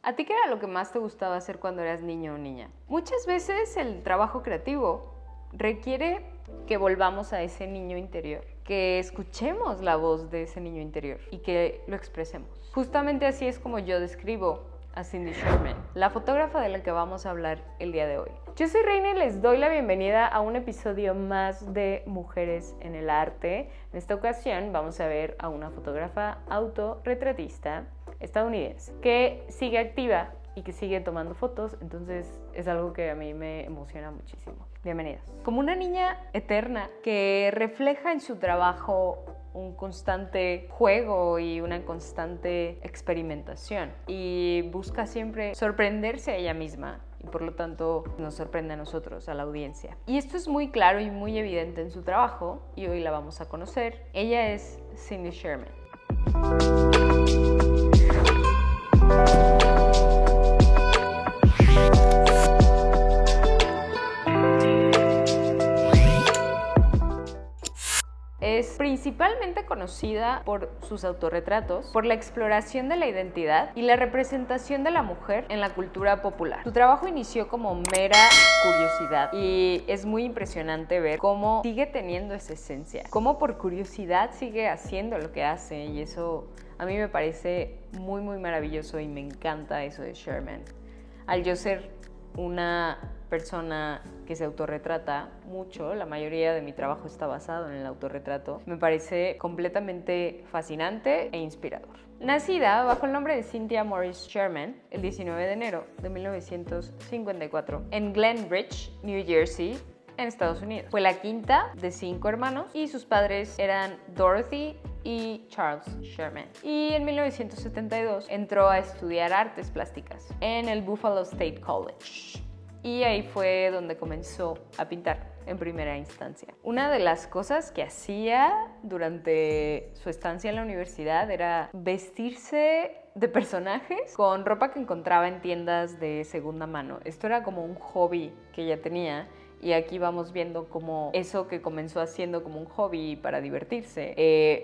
¿A ti qué era lo que más te gustaba hacer cuando eras niño o niña? Muchas veces el trabajo creativo requiere que volvamos a ese niño interior, que escuchemos la voz de ese niño interior y que lo expresemos. Justamente así es como yo describo a Cindy Sherman, la fotógrafa de la que vamos a hablar el día de hoy. Yo soy Reina y les doy la bienvenida a un episodio más de Mujeres en el Arte. En esta ocasión vamos a ver a una fotógrafa autorretratista estadounidense que sigue activa y que sigue tomando fotos, entonces es algo que a mí me emociona muchísimo. Bienvenidos. Como una niña eterna que refleja en su trabajo un constante juego y una constante experimentación y busca siempre sorprenderse a ella misma y por lo tanto nos sorprende a nosotros, a la audiencia. Y esto es muy claro y muy evidente en su trabajo y hoy la vamos a conocer. Ella es Cindy Sherman. Es principalmente conocida por sus autorretratos, por la exploración de la identidad y la representación de la mujer en la cultura popular. Su trabajo inició como mera curiosidad y es muy impresionante ver cómo sigue teniendo esa esencia, cómo por curiosidad sigue haciendo lo que hace, y eso a mí me parece muy maravilloso y me encanta eso de Sherman. Al yo ser una persona que se autorretrata mucho, la mayoría de mi trabajo está basado en el autorretrato, me parece completamente fascinante e inspirador. Nacida bajo el nombre de Cynthia Morris Sherman el 19 de enero de 1954 en Glen Ridge, New Jersey, en Estados Unidos. Fue la quinta de 5 hermanos y sus padres eran Dorothy y Charles Sherman. Y en 1972 entró a estudiar artes plásticas en el Buffalo State College. Y ahí fue donde comenzó a pintar en primera instancia. Una de las cosas que hacía durante su estancia en la universidad era vestirse de personajes con ropa que encontraba en tiendas de segunda mano. Esto era como un hobby que ella tenía. Y aquí vamos viendo cómo eso que comenzó haciendo como un hobby para divertirse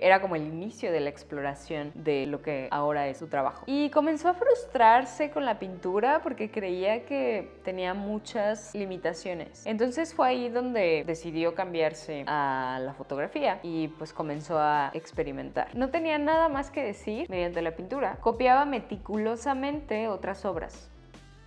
era como el inicio de la exploración de lo que ahora es su trabajo. Y comenzó a frustrarse con la pintura porque creía que tenía muchas limitaciones. Entonces fue ahí donde decidió cambiarse a la fotografía y pues comenzó a experimentar. No tenía nada más que decir mediante la pintura. Copiaba meticulosamente otras obras.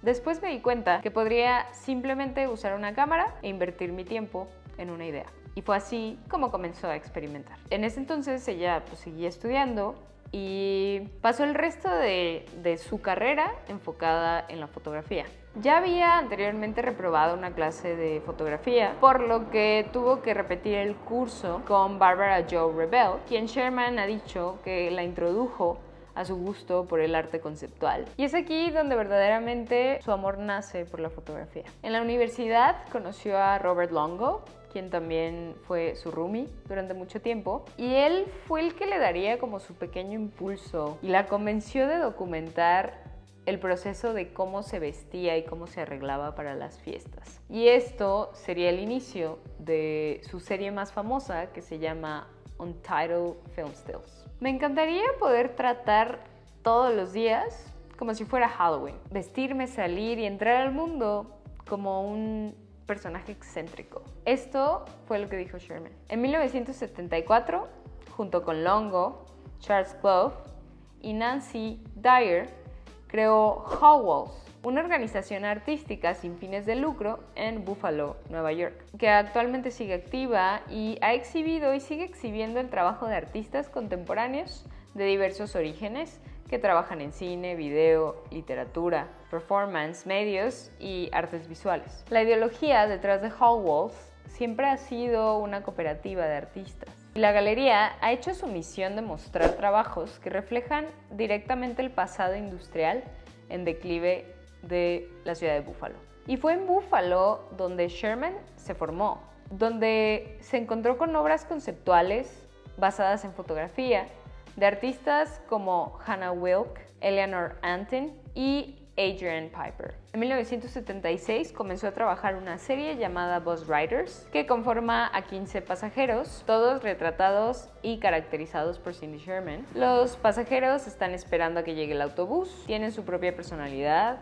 Después me di cuenta que podría simplemente usar una cámara e invertir mi tiempo en una idea. Y fue así como comenzó a experimentar. En ese entonces ella seguía estudiando y pasó el resto de su carrera enfocada en la fotografía. Ya había anteriormente reprobado una clase de fotografía, por lo que tuvo que repetir el curso con Barbara Jo Rebell, quien Sherman ha dicho que la introdujo a su gusto por el arte conceptual. Y es aquí donde verdaderamente su amor nace por la fotografía. En la universidad conoció a Robert Longo, quien también fue su roomie durante mucho tiempo, y él fue el que le daría como su pequeño impulso y la convenció de documentar el proceso de cómo se vestía y cómo se arreglaba para las fiestas. Y esto sería el inicio de su serie más famosa, que se llama Untitled Film Stills. Me encantaría poder tratar todos los días como si fuera Halloween. Vestirme, salir y entrar al mundo como un personaje excéntrico. Esto fue lo que dijo Sherman. En 1974, junto con Longo, Charles Clough y Nancy Dyer, creó Hall Walls, una organización artística sin fines de lucro en Buffalo, Nueva York, que actualmente sigue activa y ha exhibido y sigue exhibiendo el trabajo de artistas contemporáneos de diversos orígenes que trabajan en cine, video, literatura, performance, medios y artes visuales. La ideología detrás de Hall Walls siempre ha sido una cooperativa de artistas. Y la galería ha hecho su misión de mostrar trabajos que reflejan directamente el pasado industrial en declive de la ciudad de Buffalo. Y fue en Buffalo donde Sherman se formó, donde se encontró con obras conceptuales basadas en fotografía de artistas como Hannah Wilke, Eleanor Antin y Adrian Piper. En 1976 comenzó a trabajar una serie llamada Bus Riders, que conforma a 15 pasajeros, todos retratados y caracterizados por Cindy Sherman. Los pasajeros están esperando a que llegue el autobús, tienen su propia personalidad,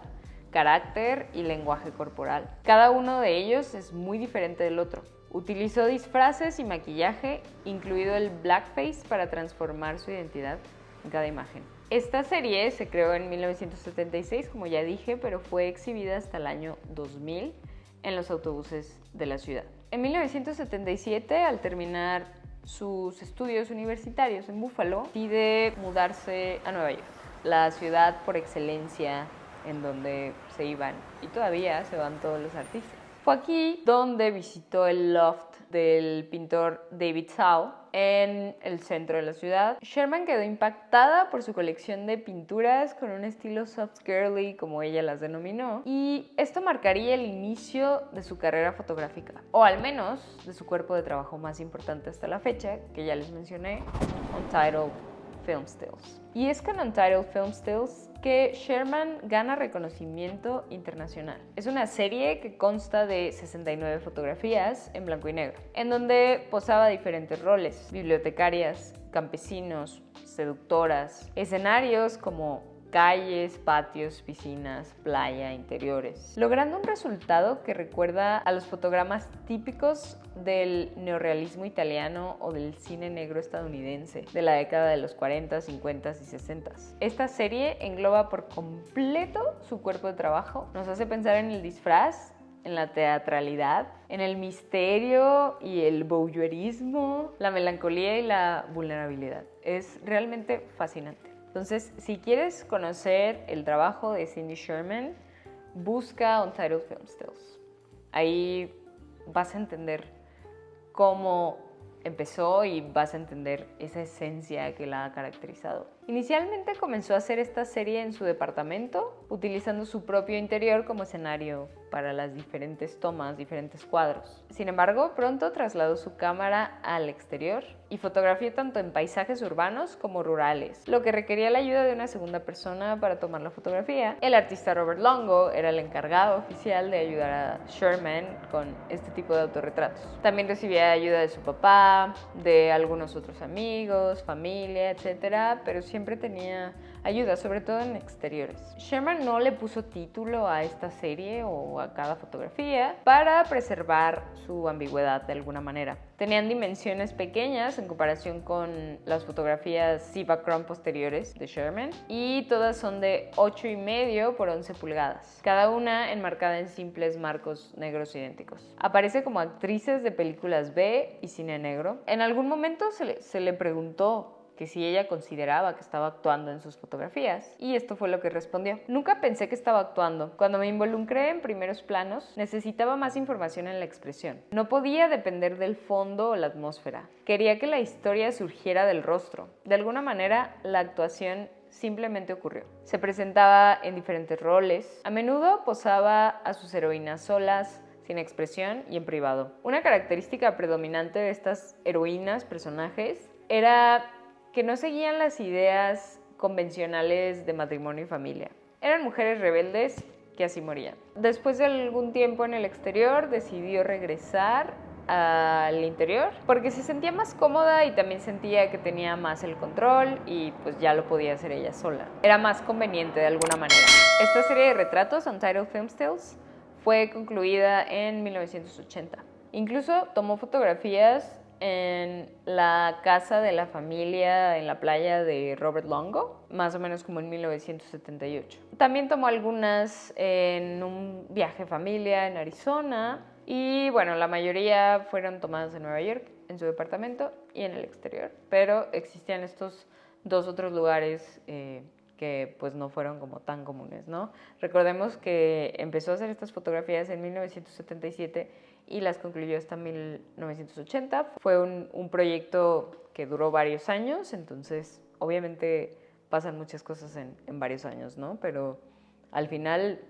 carácter y lenguaje corporal. Cada uno de ellos es muy diferente del otro. Utilizó disfraces y maquillaje, incluido el blackface, para transformar su identidad en cada imagen. Esta serie se creó en 1976, como ya dije, pero fue exhibida hasta el año 2000 en los autobuses de la ciudad. En 1977, al terminar sus estudios universitarios en Buffalo, decide mudarse a Nueva York, la ciudad por excelencia en donde se iban y todavía se van todos los artistas. Fue aquí donde visitó el loft del pintor David Sau en el centro de la ciudad. Sherman quedó impactada por su colección de pinturas con un estilo soft girly, como ella las denominó, y esto marcaría el inicio de su carrera fotográfica, o al menos de su cuerpo de trabajo más importante hasta la fecha, que ya les mencioné, Untitled Film Stills. Y es con Untitled Film Stills que Sherman gana reconocimiento internacional. Es una serie que consta de 69 fotografías en blanco y negro, en donde posaba diferentes roles: bibliotecarias, campesinos, seductoras, escenarios como calles, patios, piscinas, playa, interiores, logrando un resultado que recuerda a los fotogramas típicos del neorrealismo italiano o del cine negro estadounidense de la década de los 40, 50 y 60. Esta serie engloba por completo su cuerpo de trabajo, nos hace pensar en el disfraz, en la teatralidad, en el misterio y el voyeurismo, la melancolía y la vulnerabilidad. Es realmente fascinante. Entonces, si quieres conocer el trabajo de Cindy Sherman, busca Untitled Film Stills. Ahí vas a entender cómo empezó y vas a entender esa esencia que la ha caracterizado. Inicialmente comenzó a hacer esta serie en su departamento, utilizando su propio interior como escenario para las diferentes tomas, diferentes cuadros. Sin embargo, pronto trasladó su cámara al exterior y fotografió tanto en paisajes urbanos como rurales, lo que requería la ayuda de una segunda persona para tomar la fotografía. El artista Robert Longo era el encargado oficial de ayudar a Sherman con este tipo de autorretratos. También recibía ayuda de su papá, de algunos otros amigos, familia, etc., pero siempre tenía ayuda, sobre todo en exteriores. Sherman no le puso título a esta serie o a cada fotografía para preservar su ambigüedad de alguna manera. Tenían dimensiones pequeñas en comparación con las fotografías Cibachrome posteriores de Sherman, y todas son de 8,5 por 11 pulgadas, cada una enmarcada en simples marcos negros idénticos. Aparece como actrices de películas B y cine negro. En algún momento se le preguntó que si ella consideraba que estaba actuando en sus fotografías, y esto fue lo que respondió: nunca pensé que estaba actuando. Cuando me involucré en primeros planos, necesitaba más información en la expresión. No podía depender del fondo o la atmósfera. Quería que la historia surgiera del rostro. De alguna manera, la actuación simplemente ocurrió. Se presentaba en diferentes roles. A menudo posaba a sus heroínas solas, sin expresión y en privado. Una característica predominante de estas heroínas, personajes, era que no seguían las ideas convencionales de matrimonio y familia. Eran mujeres rebeldes que así morían. Después de algún tiempo en el exterior, decidió regresar al interior porque se sentía más cómoda y también sentía que tenía más el control y pues ya lo podía hacer ella sola. Era más conveniente de alguna manera. Esta serie de retratos, Untitled Film Stills, fue concluida en 1980. Incluso tomó fotografías en la casa de la familia en la playa de Robert Longo, más o menos como en 1978. También tomó algunas en un viaje familia en Arizona, y bueno, la mayoría fueron tomadas en Nueva York, en su departamento y en el exterior, pero existían estos dos otros lugares que pues no fueron como tan comunes, ¿no? Recordemos que empezó a hacer estas fotografías en 1977 y las concluyó hasta 1980. Fue un proyecto que duró varios años, entonces obviamente pasan muchas cosas en varios años, ¿no? Pero al final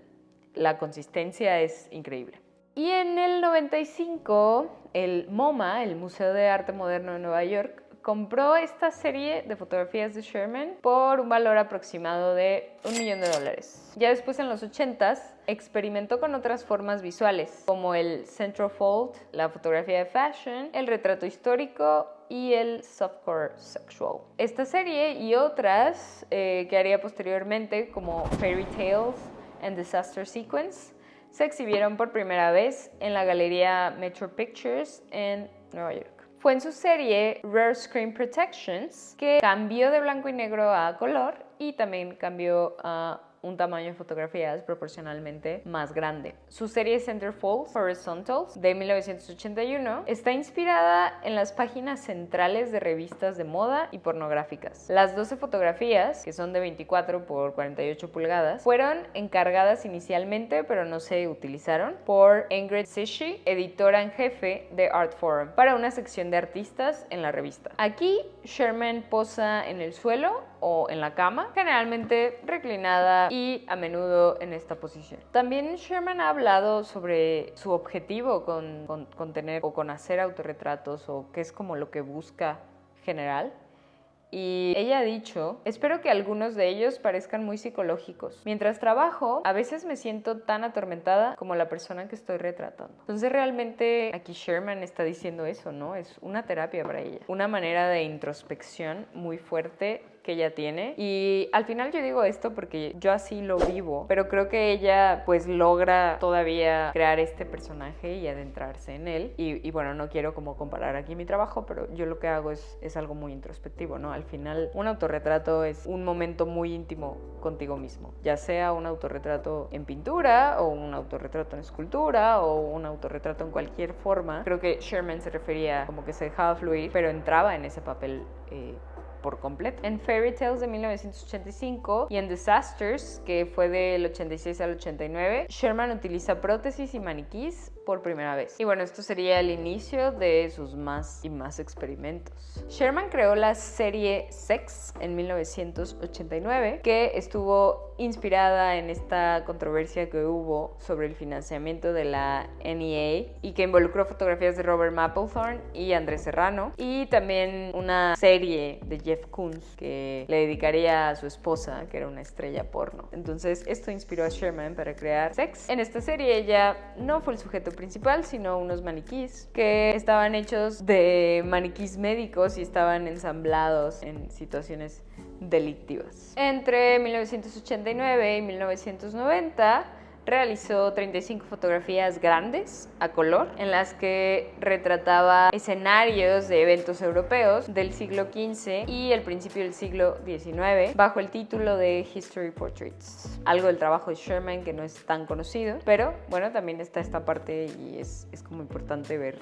la consistencia es increíble. Y en el 95, el MoMA, el Museo de Arte Moderno de Nueva York, compró esta serie de fotografías de Sherman por un valor aproximado de $1 millón. Ya después, en los 80s, experimentó con otras formas visuales, como el centerfold, la fotografía de fashion, el retrato histórico y el softcore sexual. Esta serie y otras que haría posteriormente, como Fairy Tales and Disaster Sequence, se exhibieron por primera vez en la Galería Metro Pictures en Nueva York. Fue en su serie Rare Screen Protections que cambió de blanco y negro a color y también cambió a un tamaño de fotografías proporcionalmente más grande. Su serie Centerfold Horizontals de 1981 está inspirada en las páginas centrales de revistas de moda y pornográficas. Las 12 fotografías, que son de 24 por 48 pulgadas, fueron encargadas inicialmente, pero no se utilizaron, por Ingrid Sishi, editora en jefe de Artforum, para una sección de artistas en la revista. Aquí Sherman posa en el suelo o en la cama, generalmente reclinada y a menudo en esta posición. También Sherman ha hablado sobre su objetivo con tener o con hacer autorretratos, o qué es como lo que busca general. Y ella ha dicho: espero que algunos de ellos parezcan muy psicológicos. Mientras trabajo, a veces me siento tan atormentada como la persona que estoy retratando. Entonces realmente aquí Sherman está diciendo eso, ¿no? Es una terapia para ella, una manera de introspección muy fuerte que ella tiene. Y al final yo digo esto porque yo así lo vivo, pero creo que ella pues logra todavía crear este personaje y adentrarse en él. Y bueno, no quiero como comparar aquí mi trabajo, pero yo lo que hago es algo muy introspectivo, ¿no? Al final un autorretrato es un momento muy íntimo contigo mismo, ya sea un autorretrato en pintura o un autorretrato en escultura o un autorretrato en cualquier forma. Creo que Sherman se refería como que se dejaba fluir, pero entraba en ese papel por completo. En Fairy Tales de 1985 y en Disasters, que fue del 86 al 89, Sherman utiliza prótesis y maniquís por primera vez. Y bueno, esto sería el inicio de sus más y más experimentos. Sherman creó la serie Sex en 1989, que estuvo inspirada en esta controversia que hubo sobre el financiamiento de la NEA y que involucró fotografías de Robert Mapplethorne y Andrés Serrano, y también una serie de Jeff Koons que le dedicaría a su esposa, que era una estrella porno. Entonces esto inspiró a Sherman para crear Sex. En esta serie ella no fue el sujeto principal, sino unos maniquís que estaban hechos de maniquís médicos y estaban ensamblados en situaciones delictivas. Entre 1989 y 1990 realizó 35 fotografías grandes a color en las que retrataba escenarios de eventos europeos del siglo XV y el principio del siglo XIX bajo el título de History Portraits. Algo del trabajo de Sherman que no es tan conocido, pero bueno, también está esta parte y es como importante ver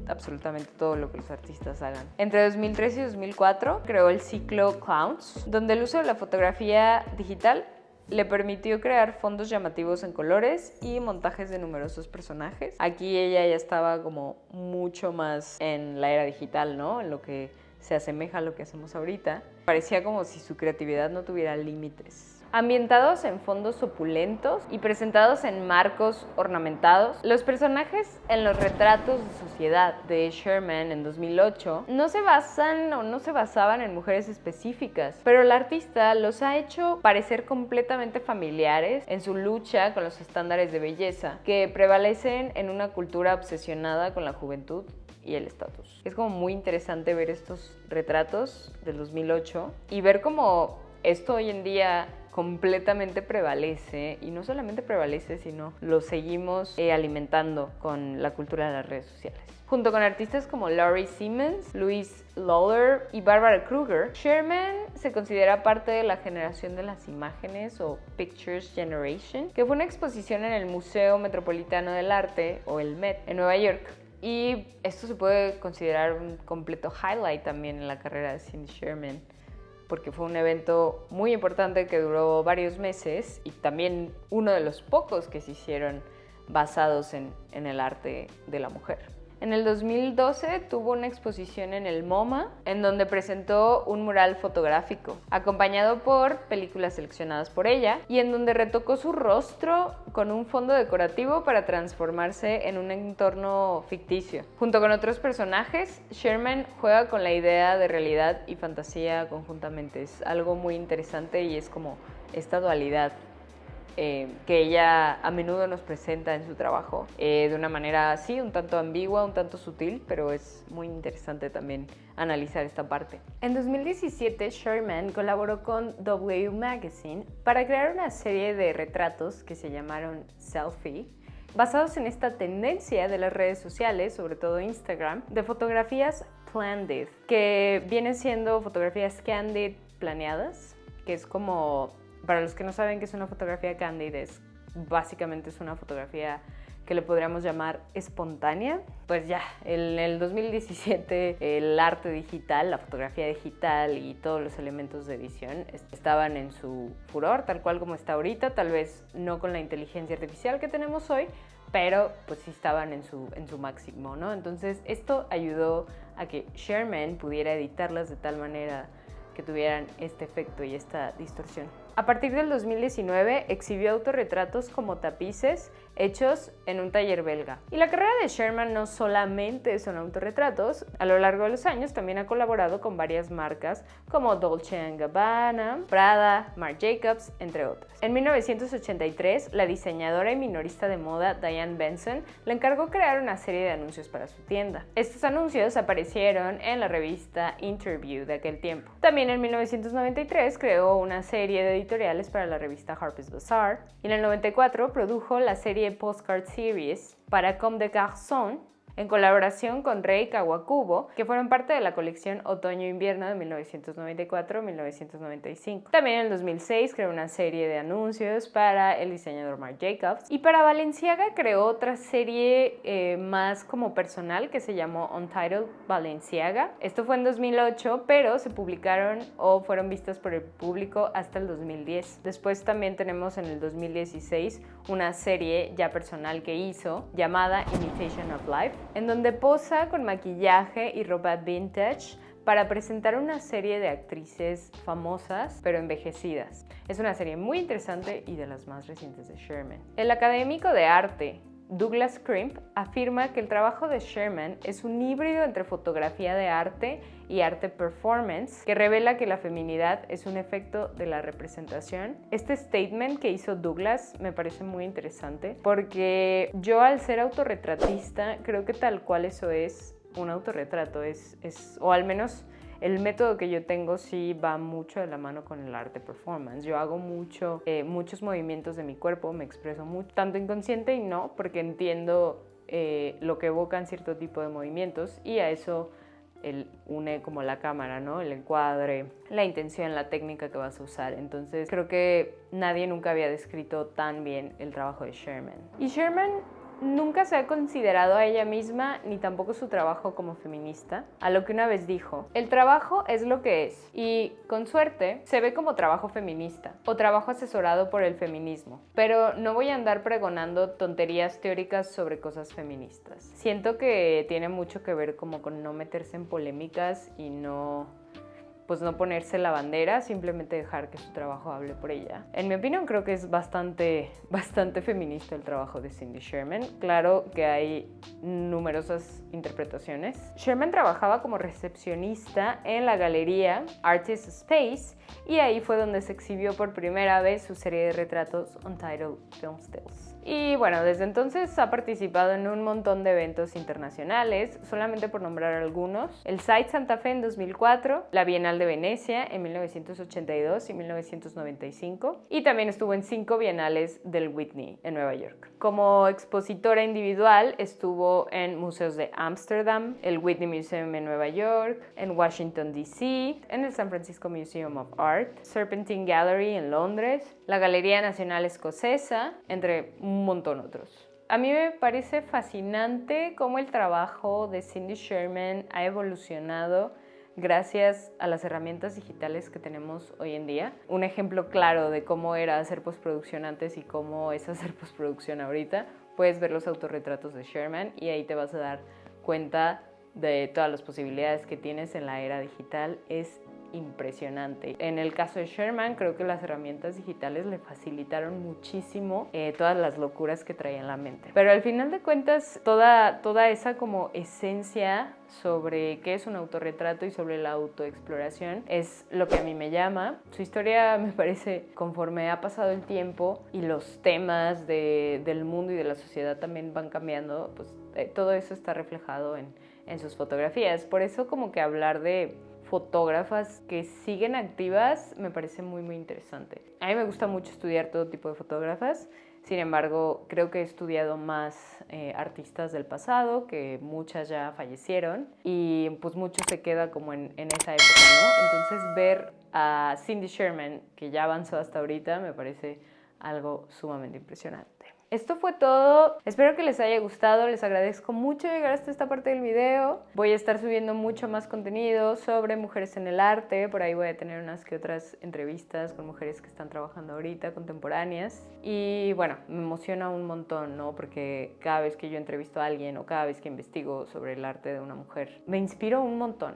absolutamente todo lo que los artistas hagan. Entre 2003 y 2004 creó el ciclo Clowns, donde el uso de la fotografía digital le permitió crear fondos llamativos en colores y montajes de numerosos personajes. Aquí ella ya estaba como mucho más en la era digital, ¿no? En lo que se asemeja a lo que hacemos ahorita. Parecía como si su creatividad no tuviera límites. Ambientados en fondos opulentos y presentados en marcos ornamentados, los personajes en los retratos de sociedad de Sherman en 2008 no se basaban en mujeres específicas, pero el artista los ha hecho parecer completamente familiares en su lucha con los estándares de belleza que prevalecen en una cultura obsesionada con la juventud y el estatus. Es como muy interesante ver estos retratos del 2008 y ver cómo esto hoy en día completamente prevalece, y no solamente prevalece, sino lo seguimos alimentando con la cultura de las redes sociales. Junto con artistas como Laurie Simmons, Louise Lawler y Barbara Kruger, Sherman se considera parte de la generación de las imágenes o Pictures Generation, que fue una exposición en el Museo Metropolitano del Arte, o el Met, en Nueva York. Y esto se puede considerar un completo highlight también en la carrera de Cindy Sherman, porque fue un evento muy importante que duró varios meses y también uno de los pocos que se hicieron basados en el arte de la mujer. En el 2012 tuvo una exposición en el MoMA, en donde presentó un mural fotográfico, acompañado por películas seleccionadas por ella, y en donde retocó su rostro con un fondo decorativo para transformarse en un entorno ficticio. Junto con otros personajes, Sherman juega con la idea de realidad y fantasía conjuntamente. Es algo muy interesante y es como esta dualidad que ella a menudo nos presenta en su trabajo de una manera así, un tanto ambigua, un tanto sutil, pero es muy interesante también analizar esta parte. En 2017, Sherman colaboró con W Magazine para crear una serie de retratos que se llamaron Selfie, basados en esta tendencia de las redes sociales, sobre todo Instagram, de fotografías candid, que vienen siendo fotografías candid planeadas, que es como, para los que no saben qué es una fotografía candid, básicamente es una fotografía que le podríamos llamar espontánea. Pues ya, en el 2017 el arte digital, la fotografía digital y todos los elementos de edición estaban en su furor, tal cual como está ahorita, tal vez no con la inteligencia artificial que tenemos hoy, pero pues sí estaban en su máximo, ¿no? Entonces esto ayudó a que Sherman pudiera editarlas de tal manera que tuvieran este efecto y esta distorsión. A partir del 2019 exhibió autorretratos como tapices hechos en un taller belga. Y la carrera de Sherman no solamente son autorretratos, a lo largo de los años también ha colaborado con varias marcas como Dolce & Gabbana, Prada, Marc Jacobs, entre otras. En 1983, la diseñadora y minorista de moda Diane Benson le encargó crear una serie de anuncios para su tienda. Estos anuncios aparecieron en la revista Interview de aquel tiempo. También en 1993 creó una serie de editoriales para la revista Harper's Bazaar, y en el 94 produjo la serie Postcard Series para Comme des Garçons en colaboración con Rei Kawakubo, que fueron parte de la colección Otoño-Invierno de 1994-1995. También en el 2006 creó una serie de anuncios para el diseñador Marc Jacobs, y para Balenciaga creó otra serie más como personal que se llamó Untitled Balenciaga. Esto fue en 2008, pero se publicaron o fueron vistas por el público hasta el 2010. Después también tenemos en el 2016 una serie ya personal que hizo llamada Imitation of Life, en donde posa con maquillaje y ropa vintage para presentar una serie de actrices famosas pero envejecidas. Es una serie muy interesante y de las más recientes de Sherman. El académico de arte Douglas Crimp afirma que el trabajo de Sherman es un híbrido entre fotografía de arte y arte performance, que revela que la feminidad es un efecto de la representación. Este statement que hizo Douglas me parece muy interesante, porque yo, al ser autorretratista, creo que tal cual eso es un autorretrato, o al menos el método que yo tengo sí va mucho de la mano con el arte performance. Yo hago muchos movimientos de mi cuerpo, me expreso mucho, tanto inconsciente y no, porque entiendo lo que evocan cierto tipo de movimientos, y a eso él une como la cámara, ¿no? El encuadre, la intención, la técnica que vas a usar. Entonces creo que nadie nunca había descrito tan bien el trabajo de Sherman. Y Sherman nunca se ha considerado a ella misma ni tampoco su trabajo como feminista, a lo que una vez dijo: el trabajo es lo que es, y con suerte se ve como trabajo feminista o trabajo asesorado por el feminismo, pero no voy a andar pregonando tonterías teóricas sobre cosas feministas. Siento que tiene mucho que ver como con no meterse en polémicas y no ponerse la bandera, simplemente dejar que su trabajo hable por ella. En mi opinión, creo que es bastante feminista el trabajo de Cindy Sherman. Claro que hay numerosas interpretaciones. Sherman trabajaba como recepcionista en la galería Artist Space, y ahí fue donde se exhibió por primera vez su serie de retratos Untitled Film Stills. Y bueno, desde entonces ha participado en un montón de eventos internacionales, solamente por nombrar algunos: el Site Santa Fe en 2004, la Bienal de Venecia en 1982 y 1995, y también estuvo en 5 bienales del Whitney en Nueva York. Como expositora individual estuvo en museos de Ámsterdam, el Whitney Museum en Nueva York, en Washington DC, en el San Francisco Museum of Art, Serpentine Gallery en Londres, la Galería Nacional Escocesa, entre un montón otros. A mí me parece fascinante cómo el trabajo de Cindy Sherman ha evolucionado gracias a las herramientas digitales que tenemos hoy en día. Un ejemplo claro de cómo era hacer postproducción antes y cómo es hacer postproducción ahorita: puedes ver los autorretratos de Sherman y ahí te vas a dar cuenta de todas las posibilidades que tienes en la era digital. Es impresionante. En el caso de Sherman, creo que las herramientas digitales le facilitaron muchísimo todas las locuras que traía en la mente. Pero al final de cuentas, toda esa como esencia sobre qué es un autorretrato y sobre la autoexploración es lo que a mí me llama. Su historia me parece, conforme ha pasado el tiempo y los temas del mundo y de la sociedad también van cambiando, pues todo eso está reflejado en sus fotografías. Por eso como que hablar de fotógrafas que siguen activas me parece muy muy interesante. A mí me gusta mucho estudiar todo tipo de fotógrafas, sin embargo creo que he estudiado más artistas del pasado, que muchas ya fallecieron y pues mucho se queda como en esa época, ¿no? Entonces ver a Cindy Sherman, que ya avanzó hasta ahorita, me parece algo sumamente impresionante. Esto fue todo, espero que les haya gustado, les agradezco mucho llegar hasta esta parte del video. Voy a estar subiendo mucho más contenido sobre mujeres en el arte, por ahí voy a tener unas que otras entrevistas con mujeres que están trabajando ahorita, contemporáneas. Y bueno, me emociona un montón, ¿no? Porque cada vez que yo entrevisto a alguien o cada vez que investigo sobre el arte de una mujer, me inspiro un montón.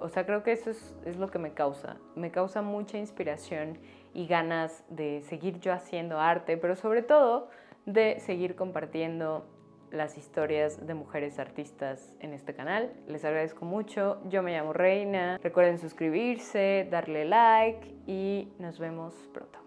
O sea, creo que eso es lo que me causa mucha inspiración y ganas de seguir yo haciendo arte, pero sobre todo de seguir compartiendo las historias de mujeres artistas en este canal. Les agradezco mucho. Yo me llamo Reina. Recuerden suscribirse, darle like y nos vemos pronto.